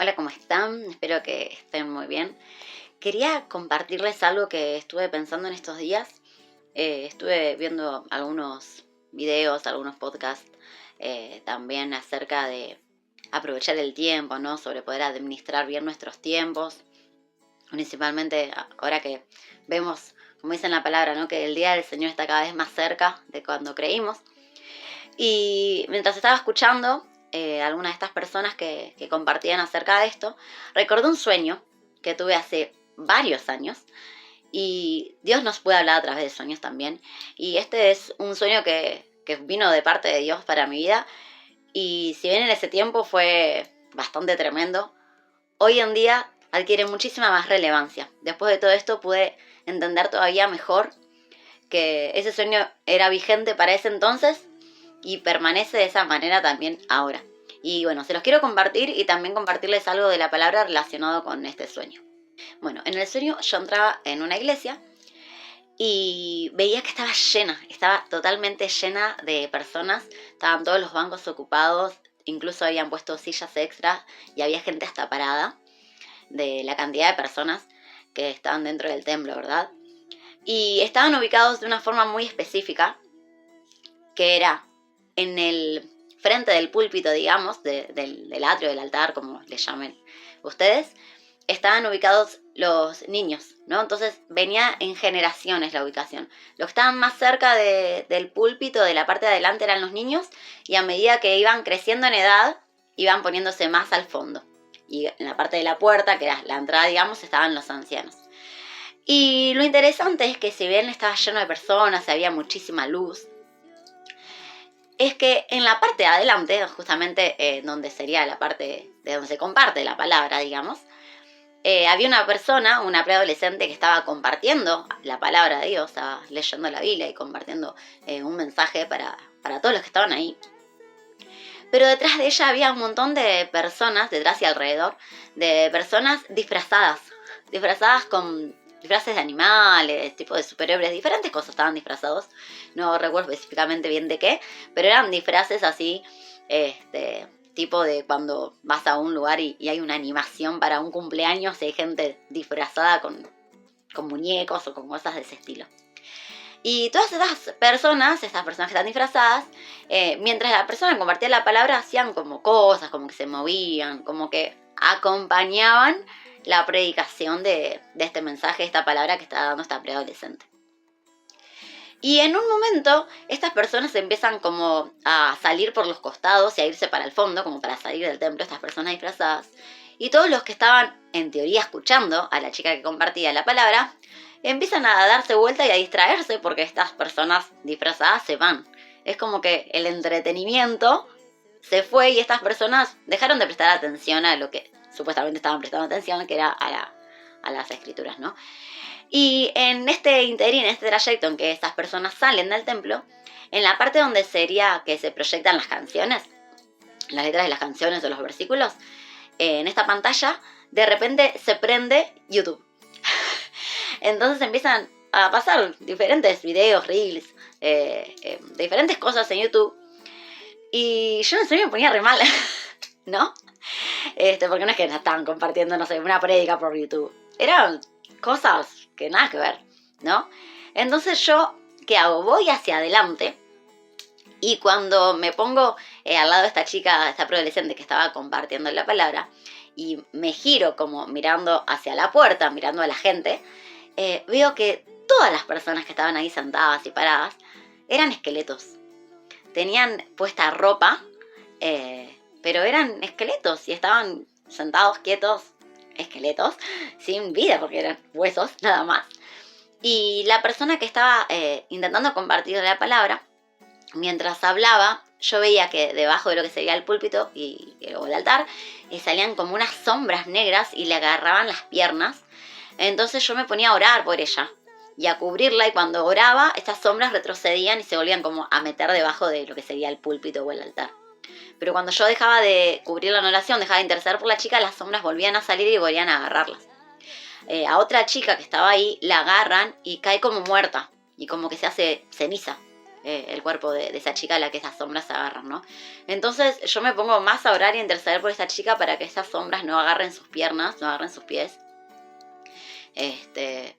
Hola, ¿cómo están? Espero que estén muy bien. Quería compartirles algo que estuve pensando en estos días. Estuve viendo algunos videos, algunos podcasts también acerca de aprovechar el tiempo, ¿no? Sobre poder administrar bien nuestros tiempos. Principalmente ahora que vemos, como dice en la palabra, ¿no? Que el día del Señor está cada vez más cerca de cuando creímos. Y mientras estaba escuchando algunas de estas personas que compartían acerca de esto, recordé un sueño que tuve hace varios años y Dios nos puede hablar a través de sueños también. Y este es un sueño que vino de parte de Dios para mi vida y si bien en ese tiempo fue bastante tremendo, hoy en día adquiere muchísima más relevancia. Después de todo esto pude entender todavía mejor que ese sueño era vigente para ese entonces y permanece de esa manera también ahora. Y bueno, se los quiero compartir y también compartirles algo de la palabra relacionado con este sueño. Bueno, en el sueño yo entraba en una iglesia y veía que estaba llena, estaba totalmente llena de personas, estaban todos los bancos ocupados, incluso habían puesto sillas extras y había gente hasta parada de la cantidad de personas que estaban dentro del templo, ¿verdad? Y estaban ubicados de una forma muy específica, que era en el frente del púlpito, digamos, del atrio, del altar, como le llamen ustedes, estaban ubicados los niños, ¿no? Entonces venía en generaciones la ubicación. Los que estaban más cerca del púlpito, de la parte de adelante, eran los niños, y a medida que iban creciendo en edad, iban poniéndose más al fondo. Y en la parte de la puerta, que era la entrada, digamos, estaban los ancianos. Y lo interesante es que si bien estaba lleno de personas, había muchísima luz, es que en la parte de adelante, justamente donde sería la parte de donde se comparte la palabra, digamos, había una persona, una preadolescente que estaba compartiendo la palabra de Dios, estaba leyendo la Biblia y compartiendo un mensaje para todos los que estaban ahí. Pero detrás de ella había un montón de personas, detrás y alrededor, de personas disfrazadas con disfraces de animales, tipo de superhéroes, diferentes cosas estaban disfrazados. No recuerdo específicamente bien de qué, pero eran disfraces así, tipo de cuando vas a un lugar y hay una animación para un cumpleaños y hay gente disfrazada con muñecos o con cosas de ese estilo. Y todas estas personas que están disfrazadas, mientras la persona compartía la palabra, hacían como cosas, como que se movían, como que acompañaban la predicación de este mensaje, de esta palabra que está dando esta preadolescente. Y en un momento, estas personas empiezan como a salir por los costados y a irse para el fondo, como para salir del templo, estas personas disfrazadas. Y todos los que estaban, en teoría, escuchando a la chica que compartía la palabra, empiezan a darse vuelta y a distraerse porque estas personas disfrazadas se van. Es como que el entretenimiento se fue y estas personas dejaron de prestar atención a lo que supuestamente estaban prestando atención, que era a las escrituras, ¿no? Y en este interín, en este trayecto en que estas personas salen del templo, en la parte donde sería que se proyectan las canciones, las letras de las canciones o los versículos, en esta pantalla, de repente se prende YouTube. Entonces empiezan a pasar diferentes videos, reels, de diferentes cosas en YouTube. Y yo en serio me ponía re mal, ¿no? Porque no es que estaban compartiendo, no sé, una prédica por YouTube. Eran cosas que nada que ver, ¿no? Entonces yo, ¿qué hago? Voy hacia adelante y cuando me pongo al lado de esta chica, esta preadolescente que estaba compartiendo la palabra, y me giro como mirando hacia la puerta, mirando a la gente, veo que todas las personas que estaban ahí sentadas y paradas eran esqueletos. Tenían puesta ropa, pero eran esqueletos y estaban sentados quietos, esqueletos, sin vida porque eran huesos nada más. Y la persona que estaba intentando compartir la palabra, mientras hablaba, yo veía que debajo de lo que sería el púlpito o el altar, salían como unas sombras negras y le agarraban las piernas. Entonces yo me ponía a orar por ella y a cubrirla, y cuando oraba, estas sombras retrocedían y se volvían como a meter debajo de lo que sería el púlpito o el altar. Pero cuando yo dejaba de cubrirla en oración, dejaba de interceder por la chica, las sombras volvían a salir y volvían a agarrarlas. A otra chica que estaba ahí la agarran y cae como muerta y como que se hace ceniza. el cuerpo de esa chica a la que esas sombras se agarran, ¿no? Entonces yo me pongo más a orar y a interceder por esa chica para que esas sombras no agarren sus piernas, no agarren sus pies,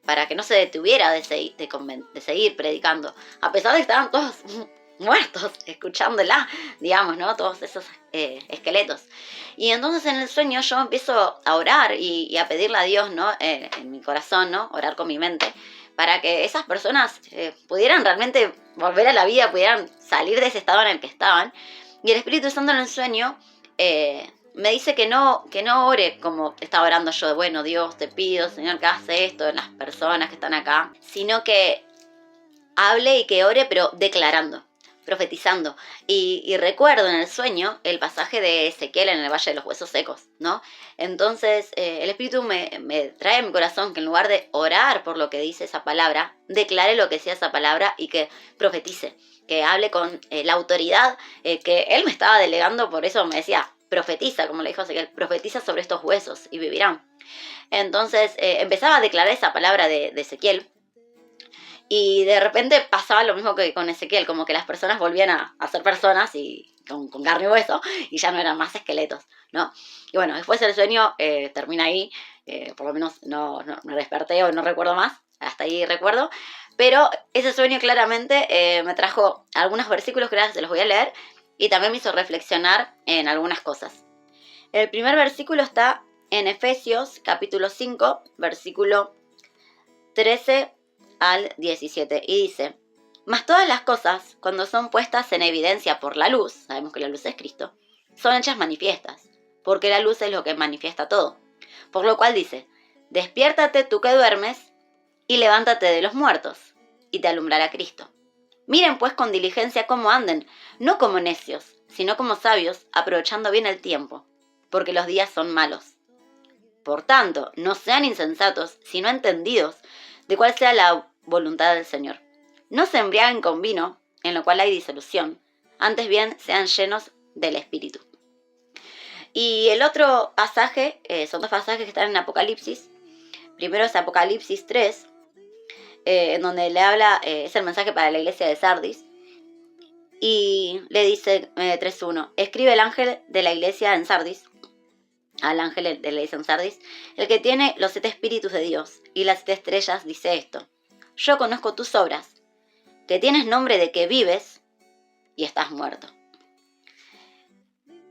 para que no se detuviera de seguir predicando, a pesar de que estaban todos muertos escuchándola, digamos, ¿no? Todos esos esqueletos. Y entonces en el sueño yo empiezo a orar y a pedirle a Dios, ¿no? En mi corazón, ¿no? Orar con mi mente, para que esas personas pudieran realmente volver a la vida, pudieran salir de ese estado en el que estaban. Y el Espíritu Santo en el sueño me dice que no ore como estaba orando yo, de bueno, Dios, te pido, Señor, que hagas esto en las personas que están acá, sino que hable y que ore, pero declarando, profetizando. Y recuerdo en el sueño el pasaje de Ezequiel en el Valle de los Huesos Secos, ¿no? Entonces el Espíritu me trae a mi corazón que en lugar de orar por lo que dice esa palabra, declare lo que sea esa palabra y que profetice, que hable con la autoridad que Él me estaba delegando. Por eso me decía, profetiza, como le dijo Ezequiel, profetiza sobre estos huesos y vivirán. Entonces empezaba a declarar esa palabra de Ezequiel. Y de repente pasaba lo mismo que con Ezequiel, como que las personas volvían a ser personas y con carne y hueso, y ya no eran más esqueletos, ¿no? Y bueno, después el sueño termina ahí, por lo menos no desperté o no recuerdo más, hasta ahí recuerdo, pero ese sueño claramente me trajo algunos versículos que ahora se los voy a leer, y también me hizo reflexionar en algunas cosas. El primer versículo está en Efesios capítulo 5, versículo 13 al 17, y dice: mas todas las cosas, cuando son puestas en evidencia por la luz, sabemos que la luz es Cristo, son hechas manifiestas, porque la luz es lo que manifiesta todo. Por lo cual dice: despiértate tú que duermes, y levántate de los muertos, y te alumbrará Cristo. Miren pues con diligencia cómo anden, no como necios, sino como sabios, aprovechando bien el tiempo, porque los días son malos. Por tanto, no sean insensatos, sino entendidos de cuál sea la voluntad del Señor. No se embriaguen con vino, en lo cual hay disolución, antes bien sean llenos del Espíritu. Y el otro pasaje, son dos pasajes que están en Apocalipsis. Primero es Apocalipsis 3, en donde le habla, es el mensaje para la iglesia de Sardis, y le dice 3.1, escribe el ángel de la iglesia en Sardis, al ángel de la iglesia en Sardis, el que tiene los 7 espíritus de Dios y las 7 estrellas, dice esto: yo conozco tus obras, que tienes nombre de que vives y estás muerto.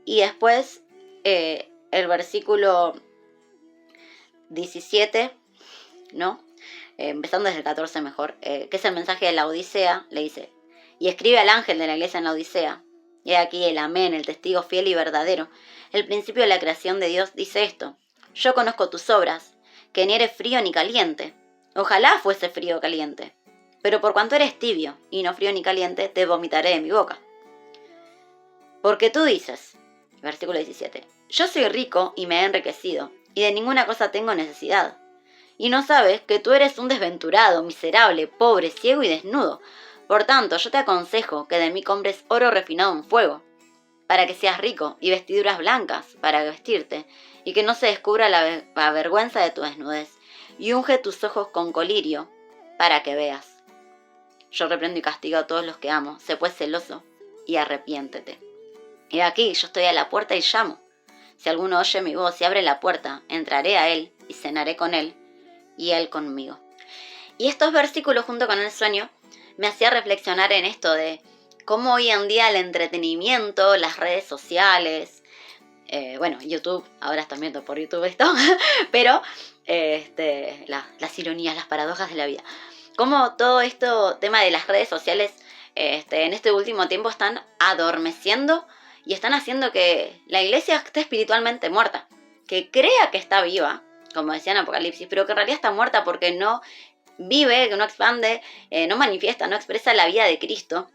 Y después el versículo 17, ¿no? Empezando desde el 14 mejor, que es el mensaje de la Odisea, le dice: y escribe al ángel de la iglesia en la Odisea, y aquí el amén, el testigo fiel y verdadero, el principio de la creación de Dios, dice esto: yo conozco tus obras, que ni eres frío ni caliente. Ojalá fuese frío o caliente, pero por cuanto eres tibio y no frío ni caliente, te vomitaré de mi boca. Porque tú dices, versículo 17, yo soy rico y me he enriquecido, y de ninguna cosa tengo necesidad. Y no sabes que tú eres un desventurado, miserable, pobre, ciego y desnudo. Por tanto, yo te aconsejo que de mí compres oro refinado en fuego, para que seas rico, y vestiduras blancas para vestirte, y que no se descubra la vergüenza de tu desnudez, y unge tus ojos con colirio, para que veas. Yo reprendo y castigo a todos los que amo, sé pues celoso, y arrepiéntete. Y aquí yo estoy a la puerta y llamo. Si alguno oye mi voz y abre la puerta, entraré a él, y cenaré con él, y él conmigo. Y estos versículos, junto con el sueño, me hacía reflexionar en esto de cómo hoy en día el entretenimiento, las redes sociales, bueno, YouTube, ahora están viendo por YouTube esto, pero las ironías, las paradojas de la vida. Cómo todo esto, tema de las redes sociales, en este último tiempo están adormeciendo y están haciendo que la iglesia esté espiritualmente muerta, que crea que está viva, como decía en Apocalipsis, pero que en realidad está muerta porque no vive, que no expande, no manifiesta, no expresa la vida de Cristo,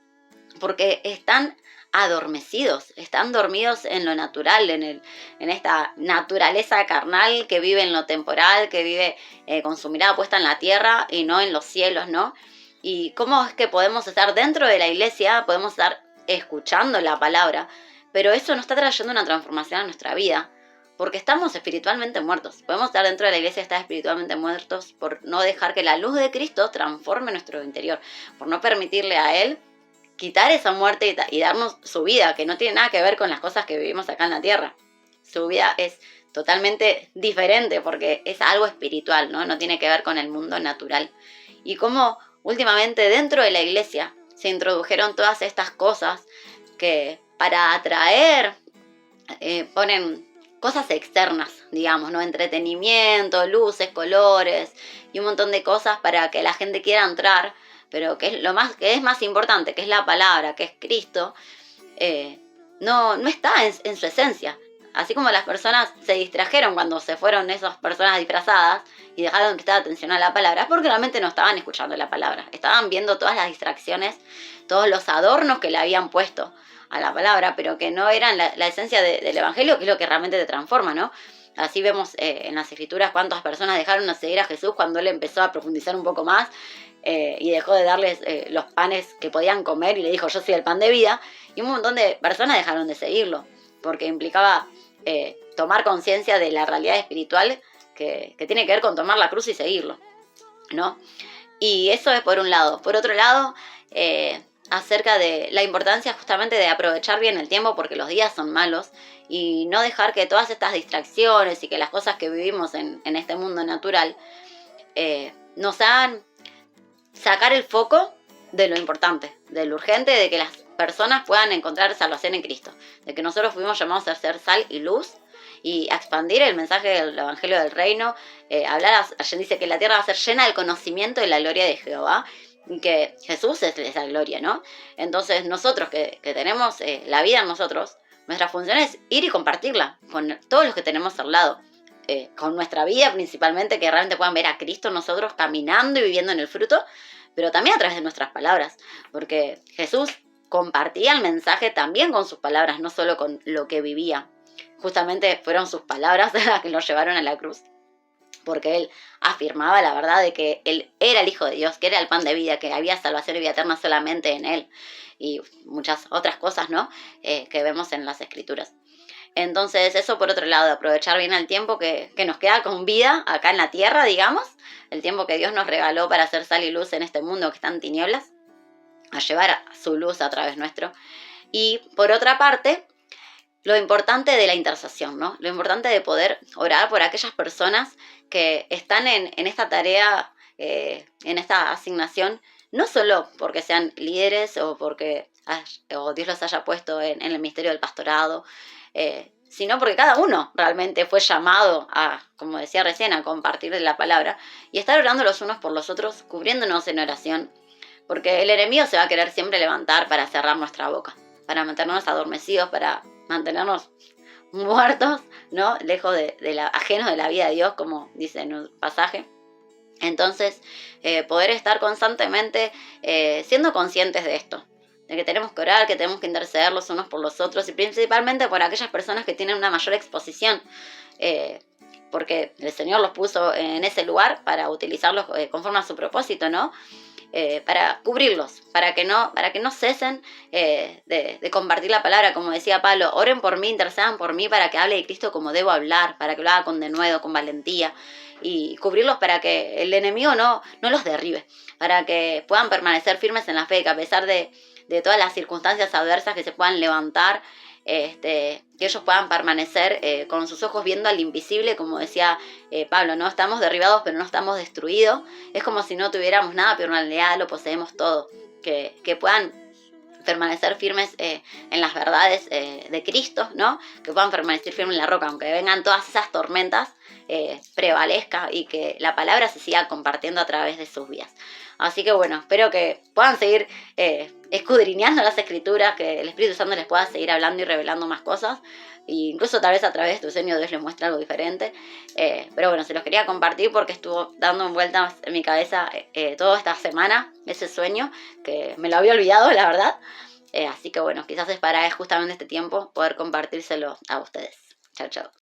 porque están adormecidos, están dormidos en lo natural, en esta naturaleza carnal que vive en lo temporal, que vive con su mirada puesta en la tierra y no en los cielos, ¿no? Y cómo es que podemos estar dentro de la iglesia, podemos estar escuchando la palabra, pero eso no está trayendo una transformación a nuestra vida, porque estamos espiritualmente muertos. Podemos estar dentro de la iglesia y estar espiritualmente muertos por no dejar que la luz de Cristo transforme nuestro interior, por no permitirle a Él quitar esa muerte y darnos su vida, que no tiene nada que ver con las cosas que vivimos acá en la tierra. Su vida es totalmente diferente porque es algo espiritual, ¿no? No tiene que ver con el mundo natural. Y cómo últimamente dentro de la iglesia se introdujeron todas estas cosas que para atraer ponen cosas externas, digamos, ¿no? Entretenimiento, luces, colores y un montón de cosas para que la gente quiera entrar, pero que es más importante, que es la palabra, que es Cristo, no está en su esencia. Así como las personas se distrajeron cuando se fueron esas personas disfrazadas y dejaron de prestar atención a la palabra, es porque realmente no estaban escuchando la palabra. Estaban viendo todas las distracciones, todos los adornos que le habían puesto a la palabra, pero que no eran la esencia del evangelio, que es lo que realmente te transforma, ¿no? Así vemos en las escrituras cuántas personas dejaron de seguir a Jesús cuando él empezó a profundizar un poco más y dejó de darles los panes que podían comer y le dijo, yo soy el pan de vida, y un montón de personas dejaron de seguirlo, porque implicaba tomar conciencia de la realidad espiritual que tiene que ver con tomar la cruz y seguirlo, ¿no? Y eso es por un lado. Por otro lado, acerca de la importancia justamente de aprovechar bien el tiempo porque los días son malos y no dejar que todas estas distracciones y que las cosas que vivimos en este mundo natural nos hagan sacar el foco de lo importante, de lo urgente, de que las personas puedan encontrar salvación en Cristo, de que nosotros fuimos llamados a ser sal y luz y a expandir el mensaje del Evangelio del Reino, allí dice que la tierra va a ser llena del conocimiento de la gloria de Jehová, y que Jesús es esa gloria, ¿no? Entonces nosotros que tenemos la vida en nosotros, nuestra función es ir y compartirla con todos los que tenemos al lado, con nuestra vida principalmente, que realmente puedan ver a Cristo nosotros caminando y viviendo en el fruto, pero también a través de nuestras palabras, porque Jesús compartía el mensaje también con sus palabras, no solo con lo que vivía. Justamente fueron sus palabras las que lo llevaron a la cruz, porque él afirmaba la verdad de que él era el Hijo de Dios, que era el pan de vida, que había salvación y vida eterna solamente en él, y muchas otras cosas, ¿no? Que vemos en las Escrituras. Entonces eso por otro lado, aprovechar bien el tiempo que nos queda con vida acá en la tierra, digamos, el tiempo que Dios nos regaló para hacer sal y luz en este mundo que está en tinieblas, a llevar su luz a través nuestro. Y por otra parte, lo importante de la intercesión, ¿no? Lo importante de poder orar por aquellas personas que están en esta tarea, en esta asignación, no solo porque sean líderes o porque Dios los haya puesto en el ministerio del pastorado, sino porque cada uno realmente fue llamado a, como decía recién, a compartir la palabra y estar orando los unos por los otros, cubriéndonos en oración, porque el enemigo se va a querer siempre levantar para cerrar nuestra boca, para mantenernos adormecidos, para mantenernos muertos, ¿no? Lejos ajenos de la vida de Dios, como dice en un pasaje. Entonces, poder estar constantemente siendo conscientes de esto, de que tenemos que orar, que tenemos que interceder los unos por los otros y principalmente por aquellas personas que tienen una mayor exposición, porque el Señor los puso en ese lugar para utilizarlos conforme a su propósito, ¿no? Para cubrirlos, para que no cesen de compartir la palabra, como decía Pablo, oren por mí, intercedan por mí para que hable de Cristo como debo hablar, para que lo haga con denuedo, con valentía, y cubrirlos para que el enemigo no los derribe, para que puedan permanecer firmes en la fe, que a pesar de todas las circunstancias adversas que se puedan levantar, que ellos puedan permanecer con sus ojos viendo al invisible, como decía Pablo, ¿no? Estamos derribados pero no estamos destruidos, es como si no tuviéramos nada, pero en realidad lo poseemos todo, que puedan permanecer firmes en las verdades de Cristo, ¿no? Que puedan permanecer firmes en la roca, aunque vengan todas esas tormentas, prevalezca y que la palabra se siga compartiendo a través de sus vidas. Así que bueno, espero que puedan seguir escudriñando las Escrituras, que el Espíritu Santo les pueda seguir hablando y revelando más cosas, e incluso tal vez a través de tu sueño Dios les muestra algo diferente, pero bueno, se los quería compartir porque estuvo dando vueltas en mi cabeza toda esta semana ese sueño, que me lo había olvidado, la verdad, así que bueno, quizás es para justamente este tiempo poder compartírselo a ustedes. Chao, chao.